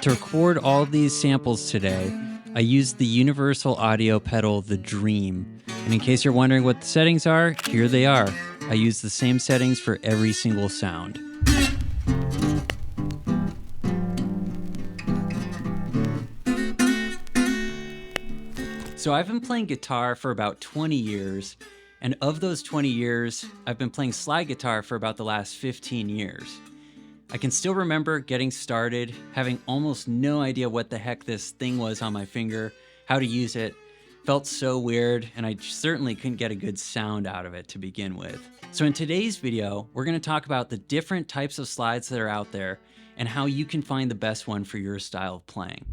To record all of these samples today, I used the universal audio pedal, the Dream. And in case you're wondering what the settings are, here they are. I use the same settings for every single sound. So I've been playing guitar for about 20 years, and of those 20 years, I've been playing slide guitar for about the last 15 years. I can still remember getting started, having almost no idea what the heck this thing was on my finger, how to use it. Felt so weird, and I certainly couldn't get a good sound out of it to begin with. So in today's video, we're going to talk about the different types of slides that are out there and how you can find the best one for your style of playing.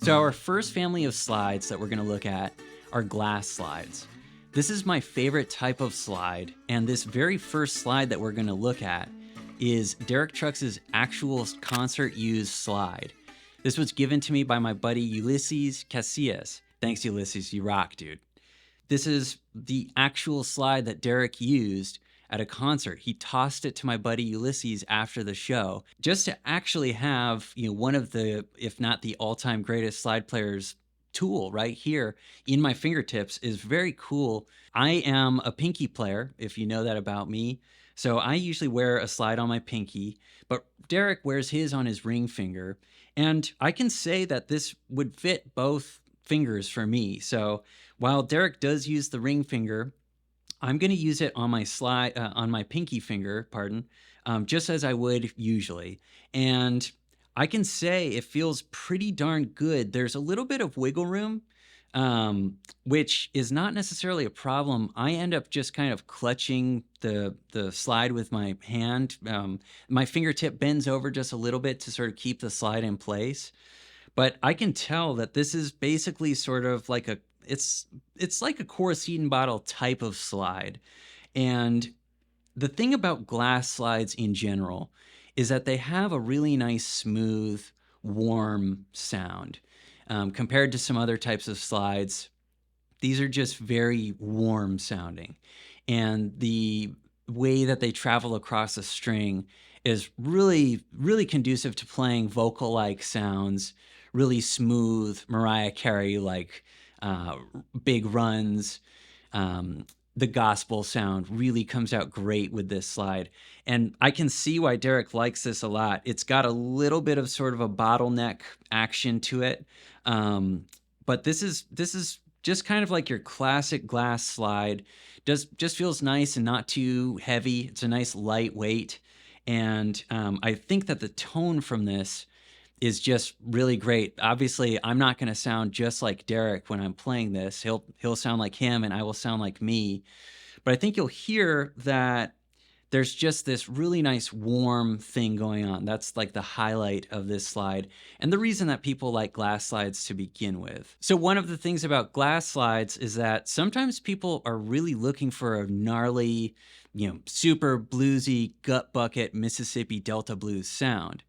So our first family of slides that we're going to look at are glass slides. This is my favorite type of slide, and this very first slide that we're going to look at is Derek Trucks' actual concert-used slide. This was given to me by my buddy Ulysses Casillas. Thanks, Ulysses, you rock, dude. This is the actual slide that Derek used at a concert. He tossed it to my buddy Ulysses after the show just to actually have, one of the, if not the all-time greatest slide players tool right here in my fingertips is very cool. I am a pinky player, if you know that about me. So I usually wear a slide on my pinky, but Derek wears his on his ring finger. And I can say that this would fit both fingers for me. So while Derek does use the ring finger, I'm going to use it on my slide, on my pinky finger, just as I would usually. And I can say it feels pretty darn good. There's a little bit of wiggle room, which is not necessarily a problem. I end up just kind of clutching the slide with my hand. My fingertip bends over just a little bit to sort of keep the slide in place. But I can tell that this is basically sort of like it's like a Coricidin bottle type of slide. And the thing about glass slides in general is that they have a really nice, smooth, warm sound. Compared to some other types of slides, these are just very warm sounding. And the way that they travel across a string is really, really conducive to playing vocal-like sounds, really smooth, Mariah Carey-like big runs. The gospel sound really comes out great with this slide. And I can see why Derek likes this a lot. It's got a little bit of sort of a bottleneck action to it. But this is just kind of like your classic glass slide. Just feels nice and not too heavy. It's a nice lightweight. And I think that the tone from this is just really great. Obviously, I'm not going to sound just like Derek when I'm playing this. He'll sound like him and I will sound like me. But I think you'll hear that there's just this really nice warm thing going on. That's like the highlight of this slide and the reason that people like glass slides to begin with. So one of the things about glass slides is that sometimes people are really looking for a gnarly, super bluesy gut bucket Mississippi Delta blues sound.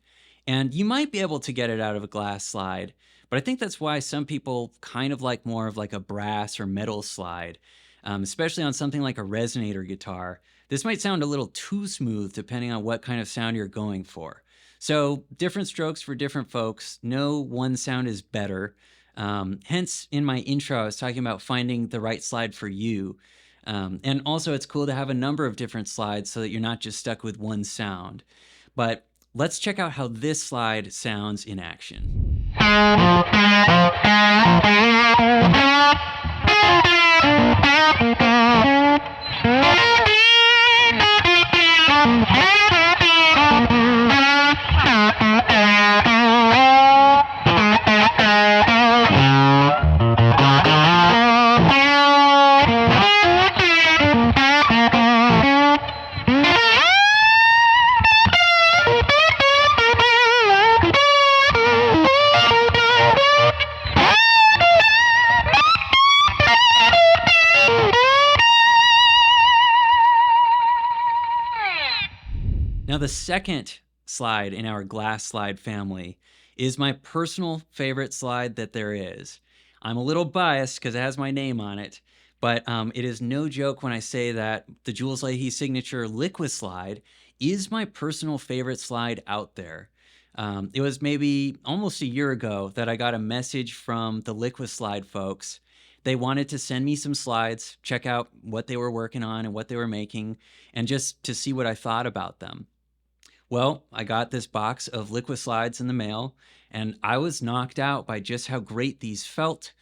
And you might be able to get it out of a glass slide, but I think that's why some people kind of like more of like a brass or metal slide, especially on something like a resonator guitar. This might sound a little too smooth depending on what kind of sound you're going for. So different strokes for different folks. No one sound is better. Hence, in my intro, I was talking about finding the right slide for you. And also, it's cool to have a number of different slides so that you're not just stuck with one sound. But let's check out how this slide sounds in action. Now, the second slide in our glass slide family is my personal favorite slide that there is. I'm a little biased because it has my name on it, But it is no joke when I say that the Jules Leyhe signature Liquislide is my personal favorite slide out there. It was maybe almost a year ago that I got a message from the Liquislide folks. They wanted to send me some slides, check out what they were working on and what they were making, and just to see what I thought about them. Well, I got this box of Liquislides in the mail, and I was knocked out by just how great these felt,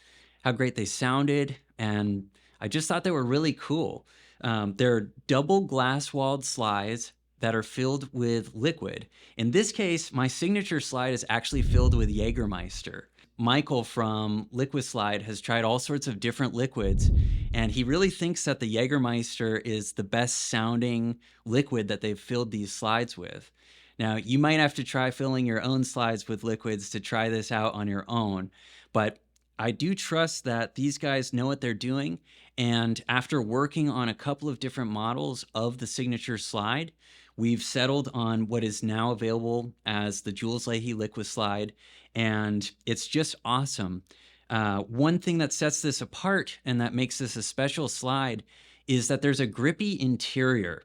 how great they sounded, and I just thought they were really cool. They're double glass-walled slides that are filled with liquid. In this case, my signature slide is actually filled with Jägermeister. Michael from Liquislide has tried all sorts of different liquids, and he really thinks that the Jägermeister is the best sounding liquid that they've filled these slides with. Now, you might have to try filling your own slides with liquids to try this out on your own, but I do trust that these guys know what they're doing, and after working on a couple of different models of the signature slide, we've settled on what is now available as the Jules Leyhe Liquislide, and it's just awesome. One thing that sets this apart and that makes this a special slide is that there's a grippy interior,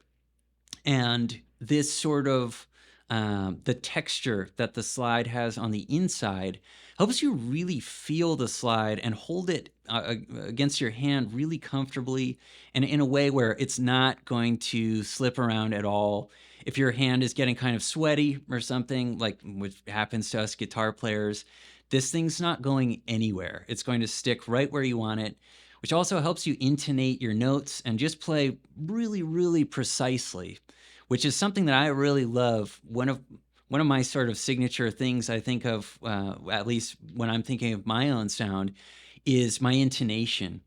and this sort of the texture that the slide has on the inside helps you really feel the slide and hold it against your hand really comfortably and in a way where it's not going to slip around at all. If your hand is getting kind of sweaty or something, like what happens to us guitar players, this thing's not going anywhere. It's going to stick right where you want it, which also helps you intonate your notes and just play really, really precisely, which is something that I really love. One of my sort of signature things I think of, at least when I'm thinking of my own sound, is my intonation.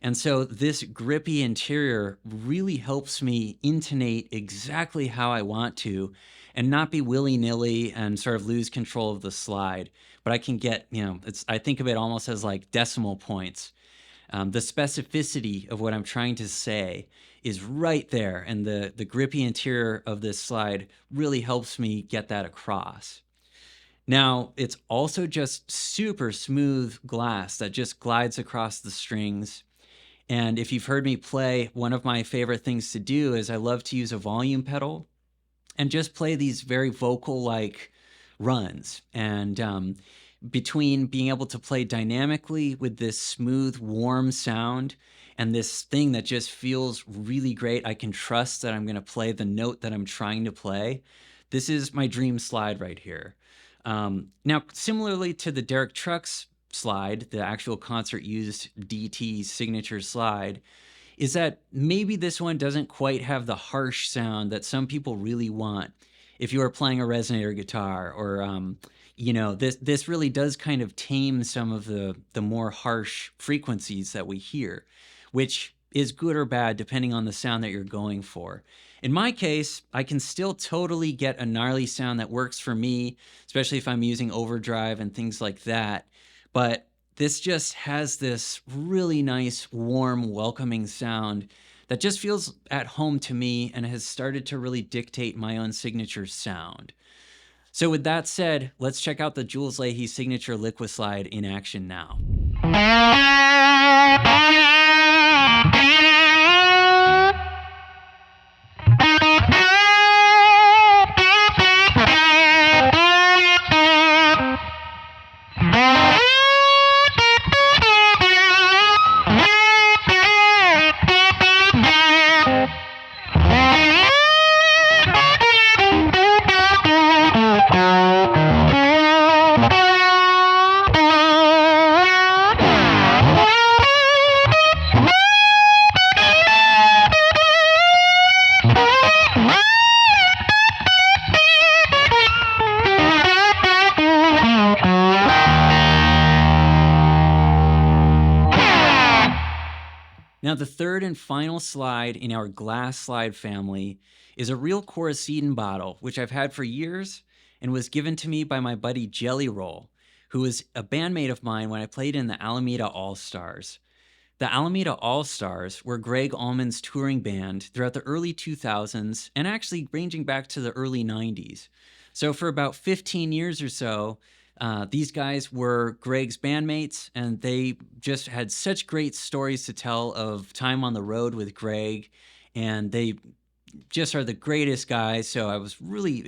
And so this grippy interior really helps me intonate exactly how I want to and not be willy-nilly and sort of lose control of the slide. But I can get, I think of it almost as like decimal points. The specificity of what I'm trying to say is right there, and the grippy interior of this slide really helps me get that across. Now, it's also just super smooth glass that just glides across the strings. And if you've heard me play, one of my favorite things to do is I love to use a volume pedal and just play these very vocal-like runs. And between being able to play dynamically with this smooth, warm sound and this thing that just feels really great, I can trust that I'm going to play the note that I'm trying to play. This is my dream slide right here. Now, similarly to the Derek Trucks slide, the actual concert-used DT signature slide, is that maybe this one doesn't quite have the harsh sound that some people really want. If you are playing a resonator guitar, or this really does kind of tame some of the more harsh frequencies that we hear, which is good or bad depending on the sound that you're going for. In my case, I can still totally get a gnarly sound that works for me, especially if I'm using overdrive and things like that. But this just has this really nice, warm, welcoming sound that just feels at home to me and has started to really dictate my own signature sound. So with that said, let's check out the Jules Leyhe signature Liquislide in action now. Now, the third and final slide in our glass slide family is a real Coricidin bottle, which I've had for years and was given to me by my buddy Jelly Roll, who was a bandmate of mine when I played in the Alameda All-Stars. The Alameda All-Stars were Greg Allman's touring band throughout the early 2000s and actually ranging back to the early 90s. So for about 15 years or so, These guys were Greg's bandmates, and they just had such great stories to tell of time on the road with Greg, and they just are the greatest guys. So I was really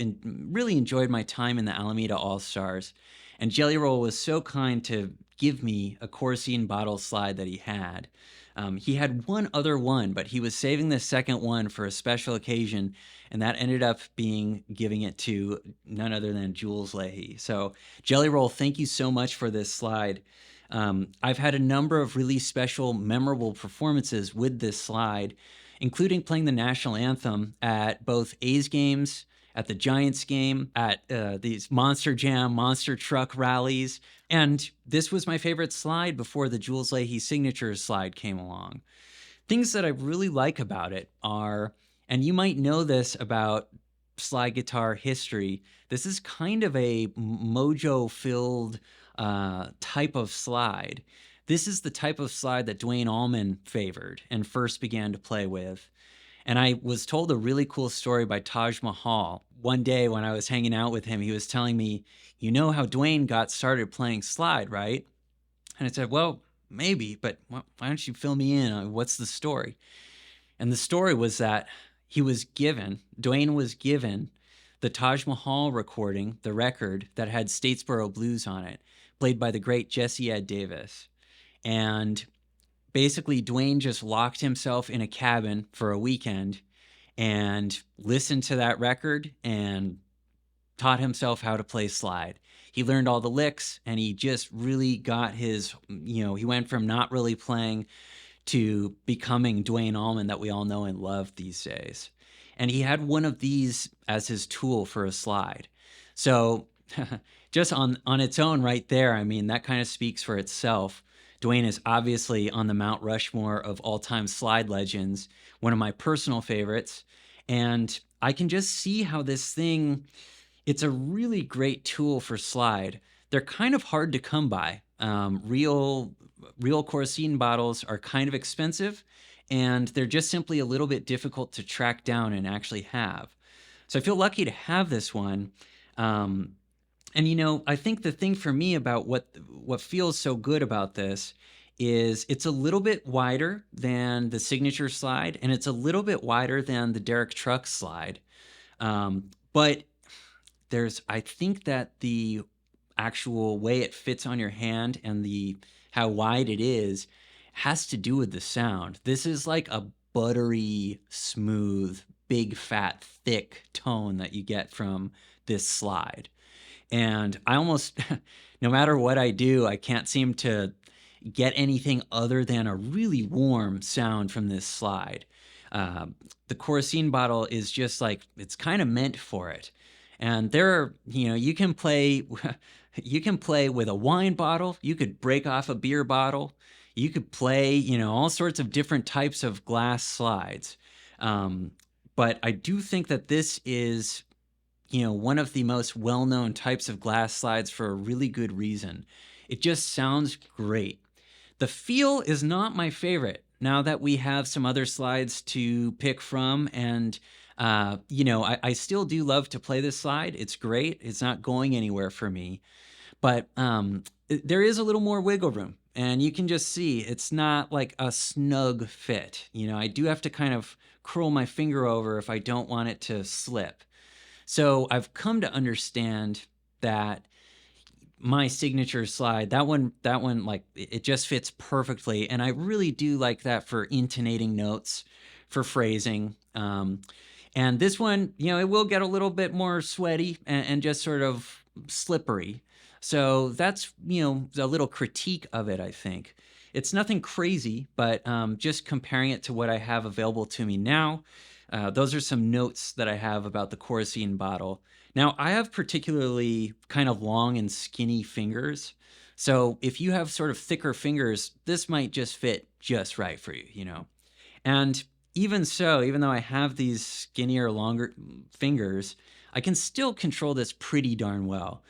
enjoyed my time in the Alameda All Stars, and Jelly Roll was so kind to give me a Coricidin bottle slide that he had. He had one other one, but he was saving the second one for a special occasion, and that ended up being giving it to none other than Jules Leyhe. So Jelly Roll, thank you so much for this slide. I've had a number of really special, memorable performances with this slide, including playing the national anthem at both A's games, at the Giants game, at these Monster Jam, Monster Truck rallies. And this was my favorite slide before the Jules Leyhe signature slide came along. Things that I really like about it are, and you might know this about slide guitar history, this is kind of a mojo-filled type of slide. This is the type of slide that Duane Allman favored and first began to play with. And I was told a really cool story by Taj Mahal. One day when I was hanging out with him, he was telling me, you know how Duane got started playing slide, right? And I said, well, maybe, but why don't you fill me in on what's the story? And the story was that Duane was given the Taj Mahal recording, the record that had Statesboro Blues on it, played by the great Jesse Ed Davis. And basically, Duane just locked himself in a cabin for a weekend and listened to that record and taught himself how to play slide. He learned all the licks, and he just really got his, he went from not really playing to becoming Duane Allman that we all know and love these days. And he had one of these as his tool for a slide. So just on its own right there, I mean, that kind of speaks for itself. Duane is obviously on the Mount Rushmore of all-time slide legends, one of my personal favorites. And I can just see how this thing, it's a really great tool for slide. They're kind of hard to come by. Real Coricidin bottles are kind of expensive, and they're just simply a little bit difficult to track down and actually have. So I feel lucky to have this one. And I think the thing for me about what feels so good about this is it's a little bit wider than the signature slide, and it's a little bit wider than the Derek Truck slide. But I think that the actual way it fits on your hand and how wide it is has to do with the sound. This is like a buttery, smooth, big, fat, thick tone that you get from this slide. And I almost, no matter what I do, I can't seem to get anything other than a really warm sound from this slide. The Coricidin bottle is just like, it's kind of meant for it. And there are, you can play with a wine bottle. You could break off a beer bottle. You could play, all sorts of different types of glass slides. But I do think that this is, one of the most well-known types of glass slides for a really good reason. It just sounds great. The feel is not my favorite now that we have some other slides to pick from. And, I still do love to play this slide. It's great. It's not going anywhere for me. But there is a little more wiggle room. And you can just see it's not like a snug fit. I do have to kind of curl my finger over if I don't want it to slip. So I've come to understand that my signature slide, that one, like it just fits perfectly. And I really do like that for intonating notes, for phrasing. And this one, it will get a little bit more sweaty and just sort of slippery. So that's, a little critique of it, I think. It's nothing crazy, but just comparing it to what I have available to me now, those are some notes that I have about the Coricidin bottle. Now, I have particularly kind of long and skinny fingers. So if you have sort of thicker fingers, this might just fit just right for you, And even so, even though I have these skinnier, longer fingers, I can still control this pretty darn well.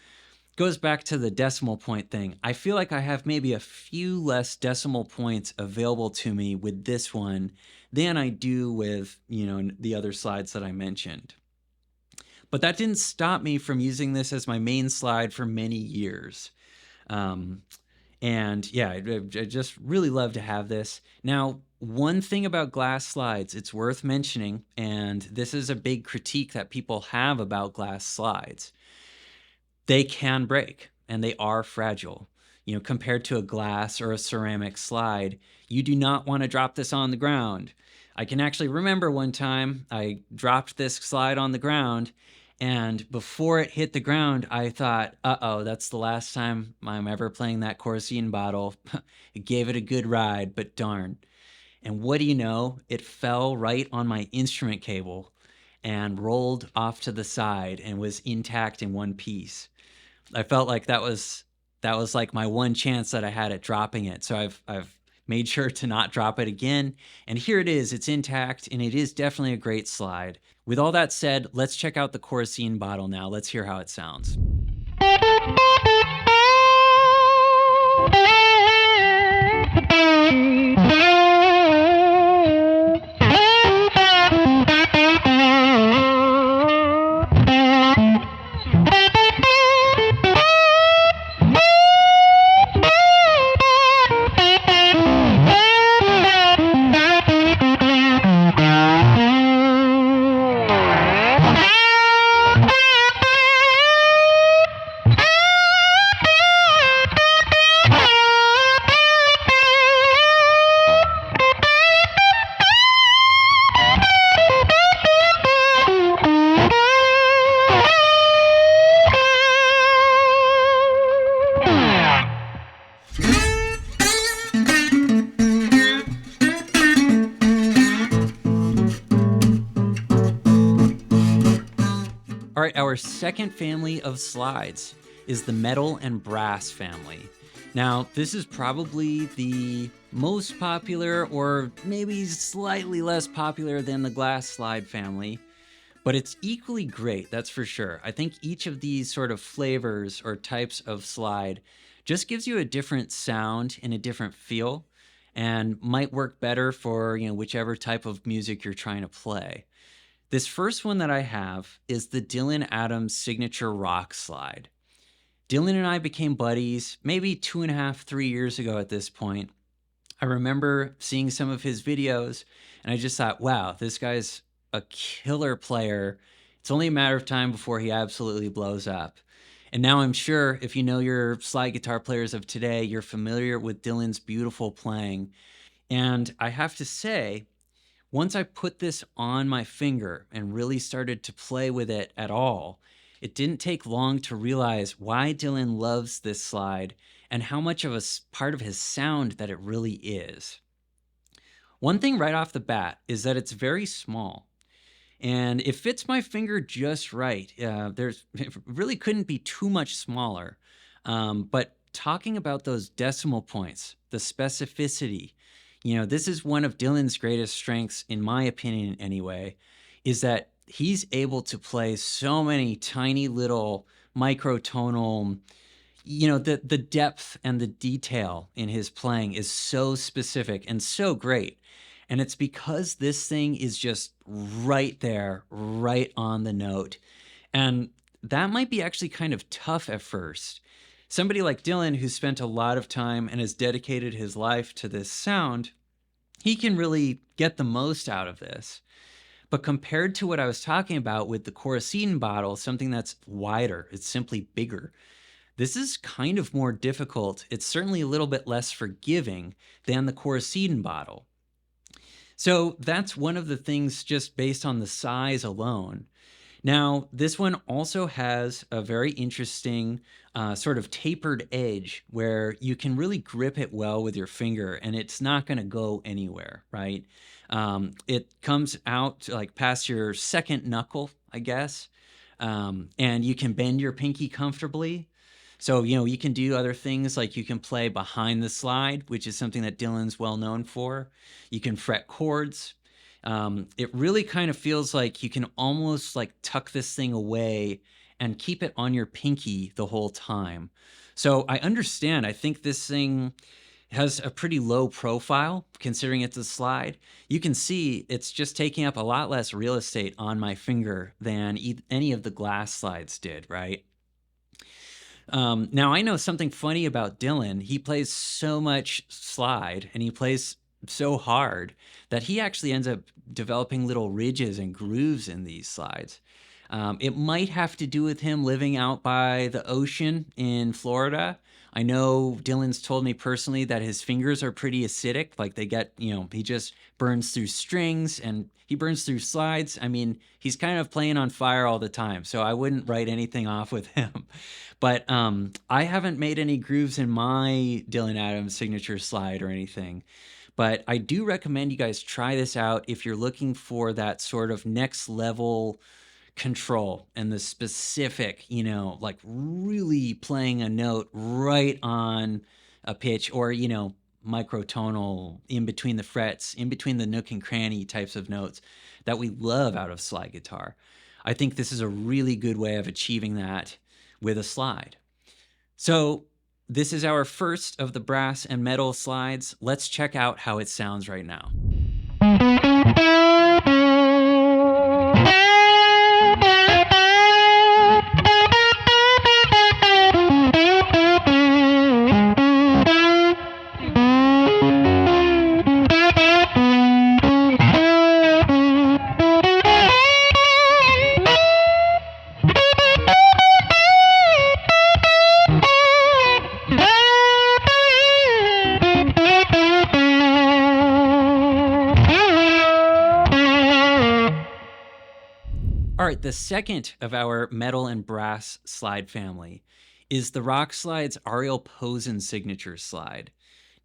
Goes back to the decimal point thing. I feel like I have maybe a few less decimal points available to me with this one than I do with, the other slides that I mentioned. But that didn't stop me from using this as my main slide for many years. And yeah, I just really love to have this. Now, one thing about glass slides, it's worth mentioning, and this is a big critique that people have about glass slides. They can break, and they are fragile. You know, compared to a glass or a ceramic slide, you do not want to drop this on the ground. I can actually remember one time I dropped this slide on the ground, and before it hit the ground, I thought, uh-oh, that's the last time I'm ever playing that Coricidin bottle. It gave it a good ride, but darn. And what do you know? It fell right on my instrument cable and rolled off to the side and was intact in one piece. I felt like that was like my one chance that I had at dropping it. So I've made sure to not drop it again. And here it is, it's intact, and it is definitely a great slide. With all that said, let's check out the Coricidin bottle now. Let's hear how it sounds. All right, our second family of slides is the metal and brass family. Now, this is probably the most popular, or maybe slightly less popular than the glass slide family, but it's equally great, that's for sure. I think each of these sort of flavors or types of slide just gives you a different sound and a different feel, and might work better for, you know, whichever type of music you're trying to play. This first one that I have is the Dylan Adams signature Rockslide. Dylan and I became buddies maybe 2.5, 3 years ago at this point. I remember seeing some of his videos, and I just thought, wow, this guy's a killer player. It's only a matter of time before he absolutely blows up. And now I'm sure if you know your slide guitar players of today, you're familiar with Dylan's beautiful playing. And I have to say, once I put this on my finger and really started to play with it at all, it didn't take long to realize why Dylan loves this slide and how much of a part of his sound that it really is. One thing right off the bat is that it's very small, and it fits my finger just right. It really couldn't be too much smaller, but talking about those decimal points, the specificity, you know, this is one of Dylan's greatest strengths, in my opinion anyway, is that he's able to play so many tiny little microtonal, you know, the depth and the detail in his playing is so specific and so great. And it's because this thing is just right there, right on the note. And that might be actually kind of tough at first. Somebody like Dylan, who spent a lot of time and has dedicated his life to this sound, he can really get the most out of this. But compared to what I was talking about with the Coricidin bottle, something that's wider, it's simply bigger, this is kind of more difficult. It's certainly a little bit less forgiving than the Coricidin bottle. So that's one of the things just based on the size alone. Now, this one also has a very interesting sort of tapered edge where you can really grip it well with your finger and it's not going to go anywhere, right? It comes out like past your second knuckle, I guess, and you can bend your pinky comfortably. So, you know, you can do other things like you can play behind the slide, which is something that Dylan's well known for. You can fret chords. It really kind of feels like you can almost like tuck this thing away and keep it on your pinky the whole time. So I understand. I think this thing, has a pretty low profile considering it's a slide. You can see it's just taking up a lot less real estate on my finger than any of the glass slides did, right? Now I know something funny about Dylan. He plays so much slide and he plays so hard that he actually ends up developing little ridges and grooves in these slides. It might have to do with him living out by the ocean in Florida. I know Dylan's told me personally that his fingers are pretty acidic. Like they get, he just burns through strings and he burns through slides. I mean, he's kind of playing on fire all the time. So I wouldn't write anything off with him. But I haven't made any grooves in my Dylan Adams signature slide or anything. But I do recommend you guys try this out if you're looking for that sort of next level control and the specific, like really playing a note right on a pitch or, microtonal in between the frets, in between the nook and cranny types of notes that we love out of slide guitar. I think this is a really good way of achieving that with a slide. So this is our first of the brass and metal slides. Let's check out how it sounds right now. All right, the second of our metal and brass slide family is the Rockslide's Ariel Posen signature slide.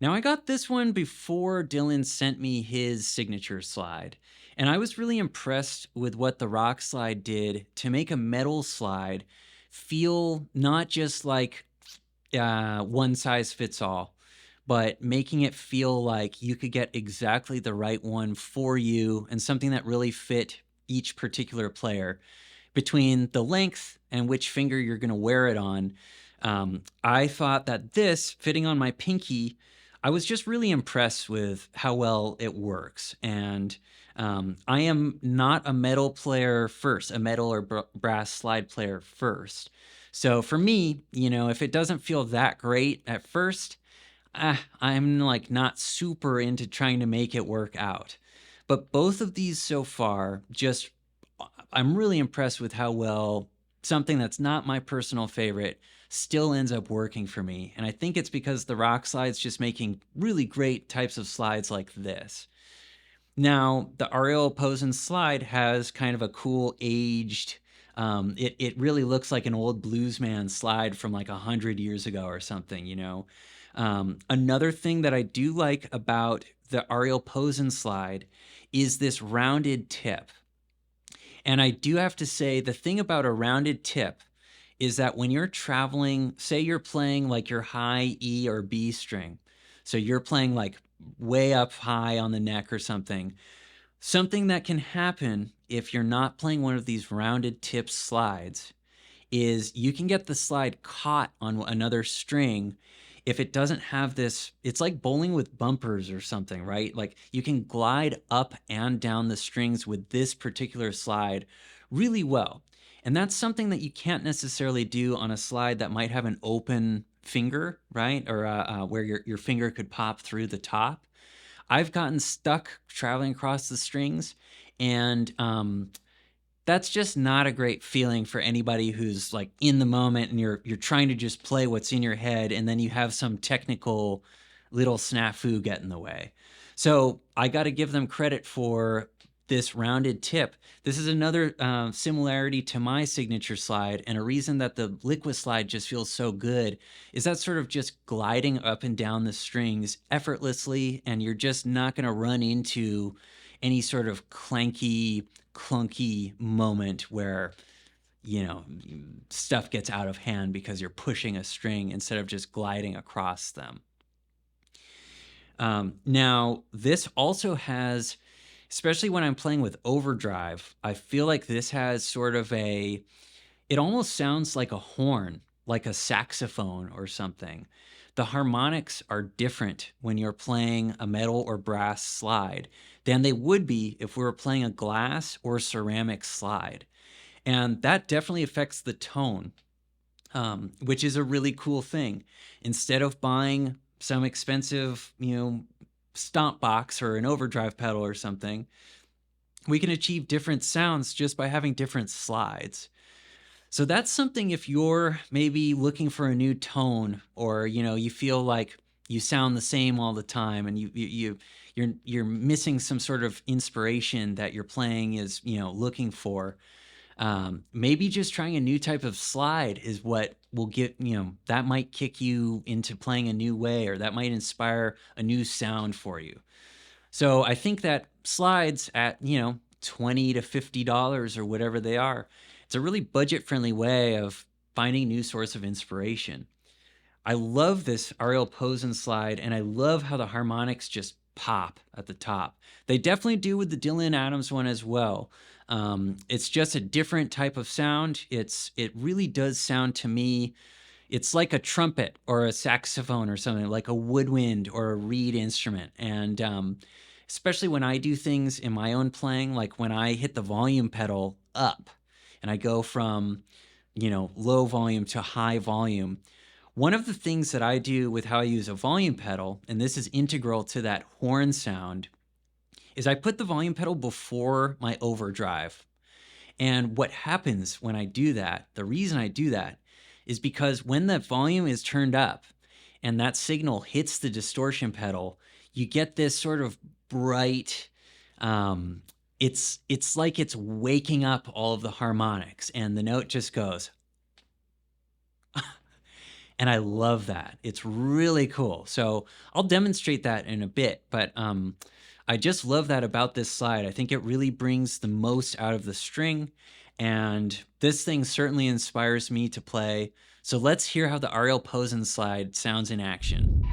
Now, I got this one before Dylan sent me his signature slide, and I was really impressed with what the Rockslide did to make a metal slide feel not just like one size fits all, but making it feel like you could get exactly the right one for you and something that really fit each particular player between the length and which finger you're going to wear it on. I thought that this fitting on my pinky, I was just really impressed with how well it works. And I am not a metal player first, a metal or brass slide player first. So for me, if it doesn't feel that great at first, I'm like not super into trying to make it work out. But both of these so far, I'm really impressed with how well something that's not my personal favorite still ends up working for me. And I think it's because the Rockslide's just making really great types of slides like this. Now, the Ariel Posen slide has kind of a cool aged, it really looks like an old bluesman slide from like 100 years ago or something, Another thing that I do like about the Ariel Posen slide is this rounded tip. And I do have to say the thing about a rounded tip is that when you're traveling, say you're playing like your high E or B string, so you're playing like way up high on the neck or something that can happen if you're not playing one of these rounded tip slides is you can get the slide caught on another string if it doesn't have this. It's like bowling with bumpers or something, right? Like you can glide up and down the strings with this particular slide really well. And that's something that you can't necessarily do on a slide that might have an open finger, right? Or where your finger could pop through the top. I've gotten stuck traveling across the strings, and that's just not a great feeling for anybody who's like in the moment and you're trying to just play what's in your head, and then you have some technical little snafu get in the way. So I got to give them credit for this rounded tip. This is another similarity to my signature slide, and a reason that the Liquislide just feels so good is that sort of just gliding up and down the strings effortlessly, and you're just not going to run into any sort of clunky moment where stuff gets out of hand because you're pushing a string instead of just gliding across them. Now this also has, especially when I'm playing with overdrive, I feel like this has sort of it almost sounds like a horn like a saxophone or something. The harmonics are different when you're playing a metal or brass slide than they would be if we were playing a glass or ceramic slide. And that definitely affects the tone, which is a really cool thing. Instead of buying some expensive, stomp box or an overdrive pedal or something, we can achieve different sounds just by having different slides. So that's something if you're maybe looking for a new tone, or you feel like you sound the same all the time, and you're missing some sort of inspiration that your playing is looking for. Maybe just trying a new type of slide is what will get that might kick you into playing a new way, or that might inspire a new sound for you. So I think that slides at $20 to $50 or whatever they are, it's a really budget-friendly way of finding a new source of inspiration. I love this Ariel Posen slide, and I love how the harmonics just pop at the top. They definitely do with the Dylan Adams one as well. It's just a different type of sound. It really does sound to me, it's like a trumpet or a saxophone or something, like a woodwind or a reed instrument. And especially when I do things in my own playing, like when I hit the volume pedal up and I go from, low volume to high volume. One of the things that I do with how I use a volume pedal, and this is integral to that horn sound, is I put the volume pedal before my overdrive. And what happens when I do that, the reason I do that, is because when the volume is turned up and that signal hits the distortion pedal, you get this sort of bright, it's like it's waking up all of the harmonics, and the note just goes. And I love that. It's really cool. So I'll demonstrate that in a bit, but I just love that about this slide. I think it really brings the most out of the string, and this thing certainly inspires me to play. So let's hear how the Ariel Posen slide sounds in action.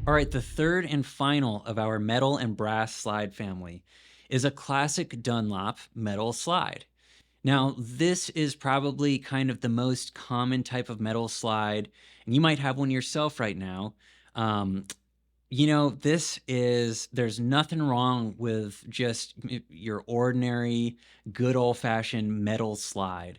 All right, the third and final of our metal and brass slide family is a classic Dunlop metal slide. Now, this is probably kind of the most common type of metal slide, and you might have one yourself right now. There's nothing wrong with just your ordinary, good old-fashioned metal slide.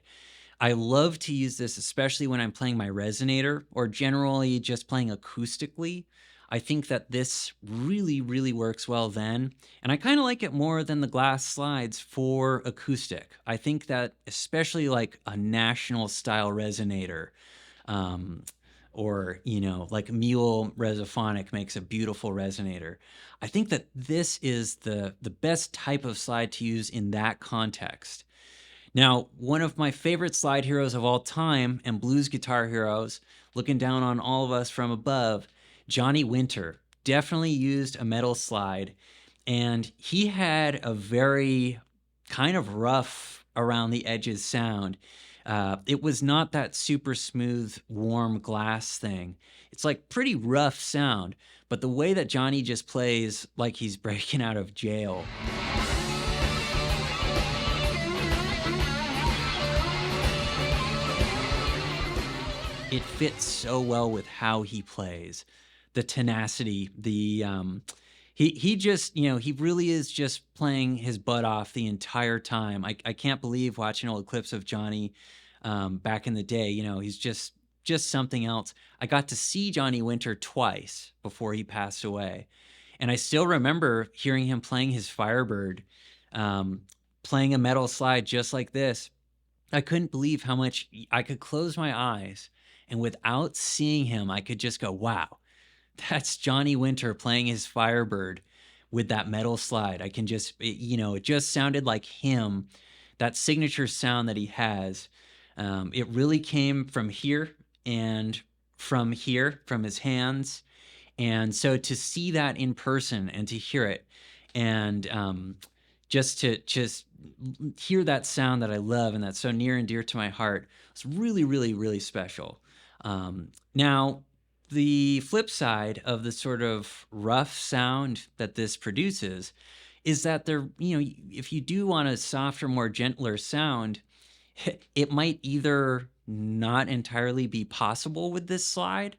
I love to use this, especially when I'm playing my resonator or generally just playing acoustically. I think that this really, really works well then. And I kind of like it more than the glass slides for acoustic. I think that especially like a national style resonator, or, like Mule Resophonic makes a beautiful resonator. I think that this is the best type of slide to use in that context. Now, one of my favorite slide heroes of all time and blues guitar heroes, looking down on all of us from above, Johnny Winter, definitely used a metal slide, and he had a very kind of rough around the edges sound. It was not that super smooth, warm glass thing. It's like pretty rough sound, but the way that Johnny just plays like he's breaking out of jail. It fits so well with how he plays. The tenacity, he just, he really is just playing his butt off the entire time. I can't believe watching old clips of Johnny back in the day. He's just just something else. I got to see Johnny Winter twice before he passed away. And I still remember hearing him playing his Firebird, playing a metal slide just like this. I couldn't believe how much I could close my eyes, and without seeing him, I could just go, wow, that's Johnny Winter playing his Firebird with that metal slide. I can just, it just sounded like him, that signature sound that he has. It really came from here and from here, from his hands. And so to see that in person and to hear it, and just hear that sound that I love and that's so near and dear to my heart, it's really, really, really special. Now, the flip side of the sort of rough sound that this produces is that if you do want a softer, more gentler sound, it might either not entirely be possible with this slide,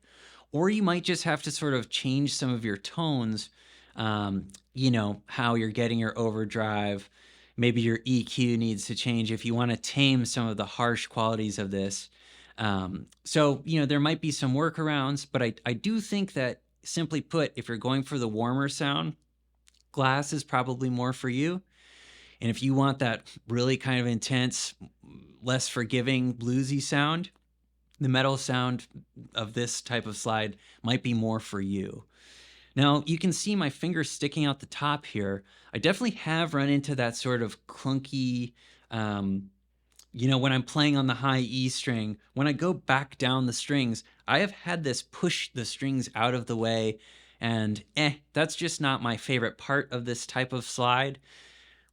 or you might just have to sort of change some of your tones, how you're getting your overdrive. Maybe your EQ needs to change if you want to tame some of the harsh qualities of this. So there might be some workarounds, but I do think that, simply put, if you're going for the warmer sound, glass is probably more for you. And if you want that really kind of intense, less forgiving, bluesy sound, the metal sound of this type of slide might be more for you. Now, you can see my finger sticking out the top here. I definitely have run into that sort of clunky, when I'm playing on the high E string, when I go back down the strings, I have had this push the strings out of the way, and that's just not my favorite part of this type of slide.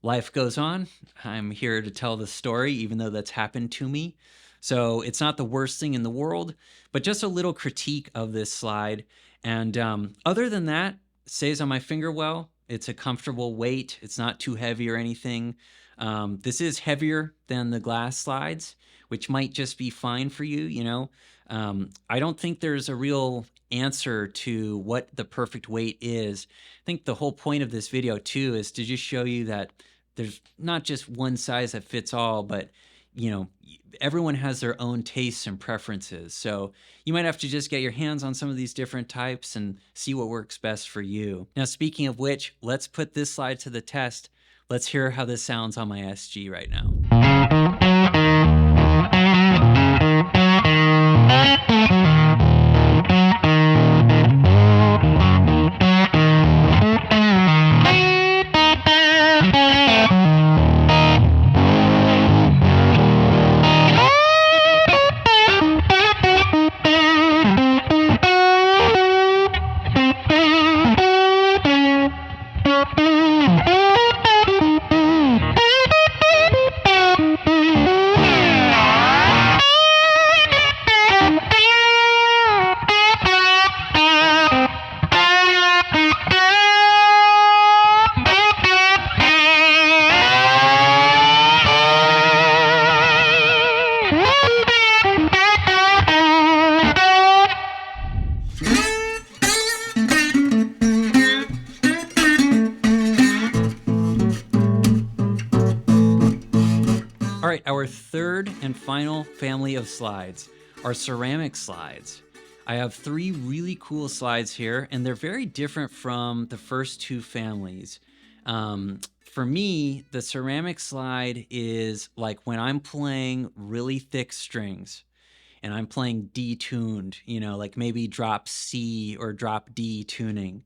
Life goes on. I'm here to tell the story, even though that's happened to me. So it's not the worst thing in the world, but just a little critique of this slide. And other than that, it stays on my finger well. It's a comfortable weight. It's not too heavy or anything. This is heavier than the glass slides, which might just be fine for you, I don't think there's a real answer to what the perfect weight is. I think the whole point of this video, too, is to just show you that there's not just one size that fits all, but everyone has their own tastes and preferences. So you might have to just get your hands on some of these different types and see what works best for you. Now, speaking of which, let's put this slide to the test. Let's hear how this sounds on my SG right now. All right, our third and final family of slides are ceramic slides. I have three really cool slides here, and they're very different from the first two families. For me, the ceramic slide is like when I'm playing really thick strings and I'm playing detuned, like maybe drop C or drop D tuning.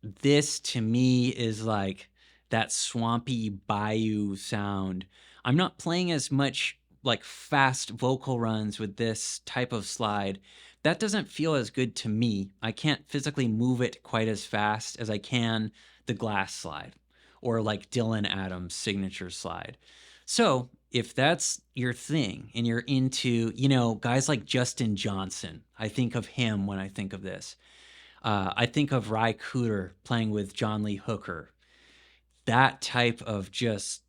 This to me is like that swampy bayou sound. I'm not playing as much like fast vocal runs with this type of slide. That doesn't feel as good to me. I can't physically move it quite as fast as I can the glass slide or like Dylan Adams' signature slide. So if that's your thing and you're into, guys like Justin Johnson, I think of him when I think of this. I think of Kuder playing with John Lee Hooker. That type of just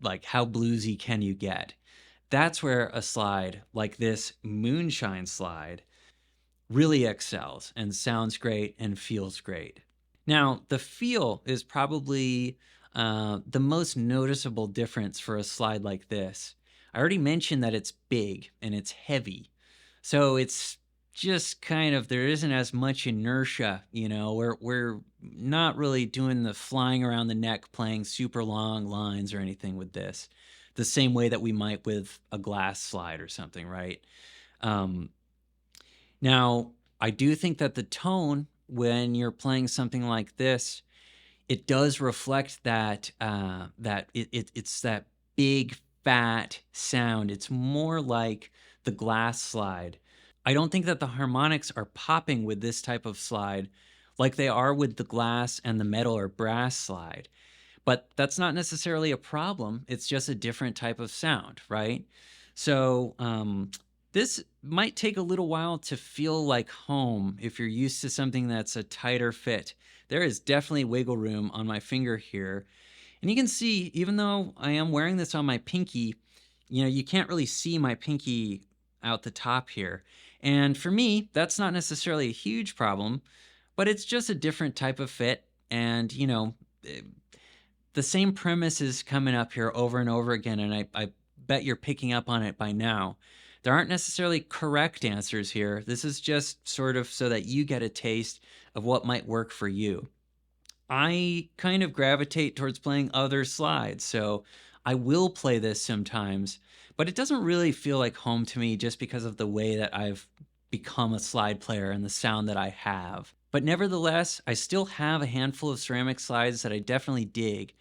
like how bluesy can you get? That's where a slide like this Moonshine slide really excels and sounds great and feels great. Now, the feel is probably the most noticeable difference for a slide like this. I already mentioned that it's big and it's heavy. So it's just kind of, there isn't as much inertia, we're not really doing the flying around the neck, playing super long lines or anything with this, the same way that we might with a glass slide or something, right? Now, I do think that the tone, when you're playing something like this, it does reflect that it's that big fat sound. It's more like the glass slide. I don't think that the harmonics are popping with this type of slide like they are with the glass and the metal or brass slide. But that's not necessarily a problem. It's just a different type of sound, right? So this might take a little while to feel like home if you're used to something that's a tighter fit. There is definitely wiggle room on my finger here. And you can see, even though I am wearing this on my pinky, you can't really see my pinky out the top here. And for me, that's not necessarily a huge problem, but it's just a different type of fit. And, the same premise is coming up here over and over again, and I bet you're picking up on it by now. There aren't necessarily correct answers here. This is just sort of so that you get a taste of what might work for you. I kind of gravitate towards playing other slides, so I will play this sometimes, but it doesn't really feel like home to me just because of the way that I've become a slide player and the sound that I have. But nevertheless, I still have a handful of ceramic slides that I definitely dig.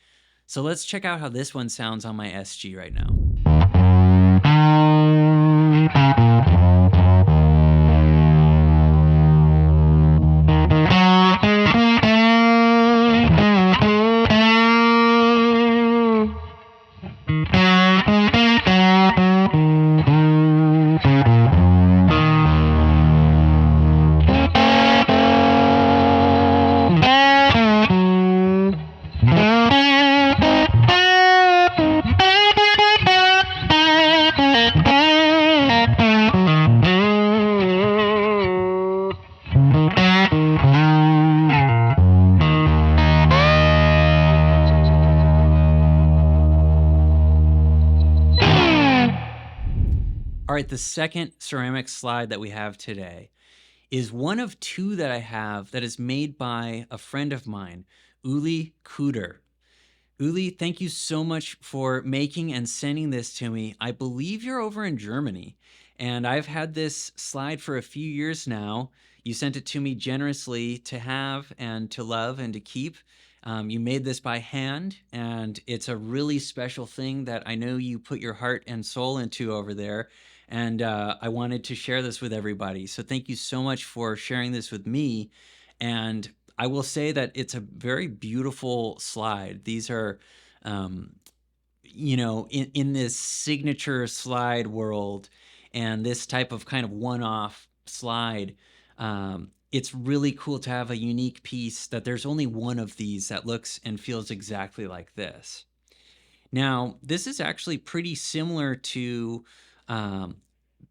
So let's check out how this one sounds on my SG right now. All right, the second ceramic slide that we have today is one of two that I have that is made by a friend of mine, Kuder. Uli, thank you so much for making and sending this to me. I believe you're over in Germany, and I've had this slide for a few years now. You sent it to me generously to have and to love and to keep. You made this by hand, and it's a really special thing that I know you put your heart and soul into over there. And I wanted to share this with everybody. So thank you so much for sharing this with me. And I will say that it's a very beautiful slide. These are, in this signature slide world and this type of kind of one-off slide, it's really cool to have a unique piece that there's only one of these that looks and feels exactly like this. Now, this is actually pretty similar to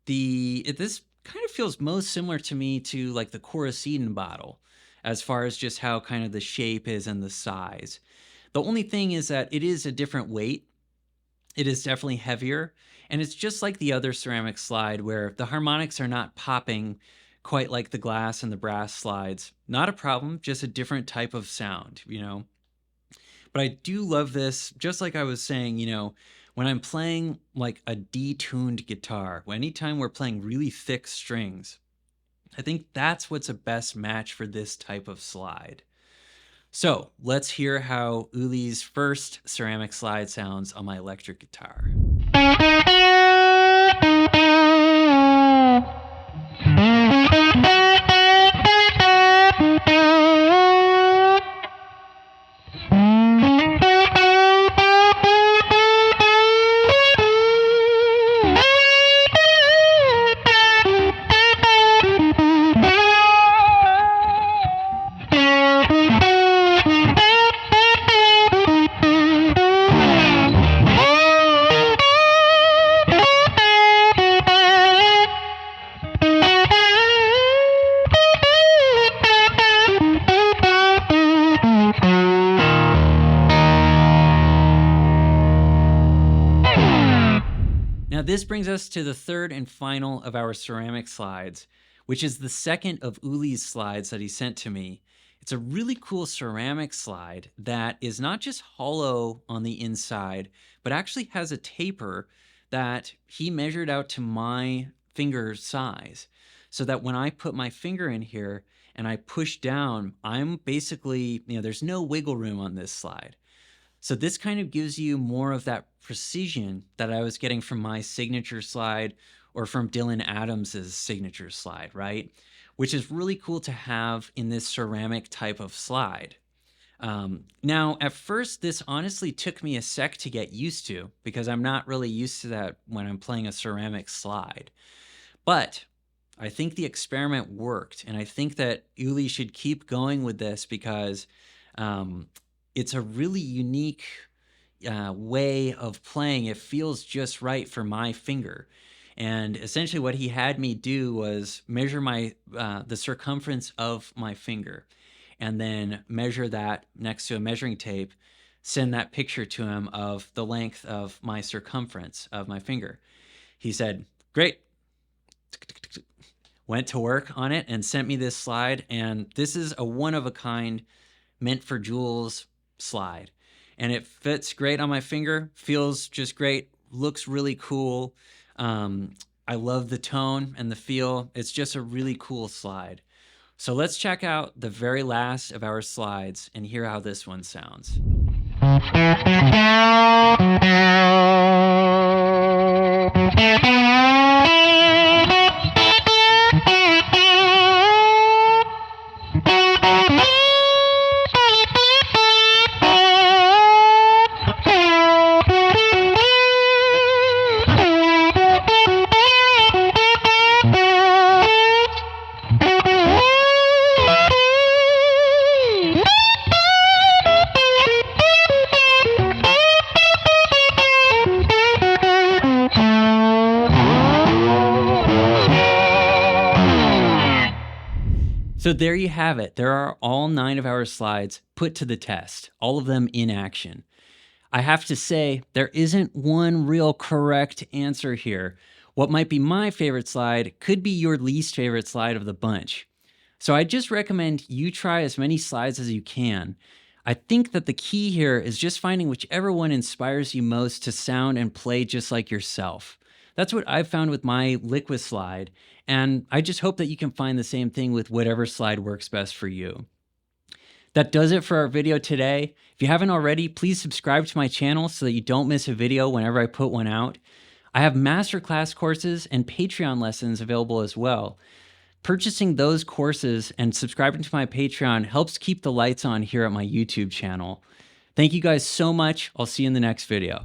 this kind of feels most similar to me to like the Coricidin bottle, as far as just how kind of the shape is and the size. The only thing is that it is a different weight. It is definitely heavier, and it's just like the other ceramic slide where the harmonics are not popping quite like the glass and the brass slides. Not a problem, just a different type of sound, But I do love this, just like I was saying, when I'm playing like a detuned guitar, anytime we're playing really thick strings, I think that's what's a best match for this type of slide. So let's hear how Uli's first ceramic slide sounds on my electric guitar. this brings us to the third and final of our ceramic slides, which is the second of Uli's slides that he sent to me. It's a really cool ceramic slide that is not just hollow on the inside, but actually has a taper that he measured out to my finger size, so that when I put my finger in here and I push down, I'm basically, there's no wiggle room on this slide. So this kind of gives you more of that precision that I was getting from my signature slide or from Dylan Adams's signature slide, right? Which is really cool to have in this ceramic type of slide. Now, at first, this honestly took me a sec to get used to, because I'm not really used to that when I'm playing a ceramic slide. But I think the experiment worked, and I think that Uli should keep going with this, because it's a really unique way of playing. It feels just right for my finger. And essentially what he had me do was measure the circumference of my finger, and then measure that next to a measuring tape, send that picture to him of the length of my circumference of my finger. He said, great. Went to work on it and sent me this slide. And this is a one-of-a-kind, meant for Jules slide. And it fits great on my finger, feels just great, looks really cool. I love the tone and the feel. It's just a really cool slide. So let's check out the very last of our slides and hear how this one sounds. So there you have it. There are all 9 of our slides put to the test, all of them in action. I have to say, there isn't one real correct answer here. What might be my favorite slide could be your least favorite slide of the bunch. So I just recommend you try as many slides as you can. I think that the key here is just finding whichever one inspires you most to sound and play just like yourself. That's what I've found with my Liquislide, and I just hope that you can find the same thing with whatever slide works best for you. That does it for our video today. If you haven't already, please subscribe to my channel so that you don't miss a video whenever I put one out. I have Masterclass courses and Patreon lessons available as well. Purchasing those courses and subscribing to my Patreon helps keep the lights on here at my YouTube channel. Thank you guys so much. I'll see you in the next video.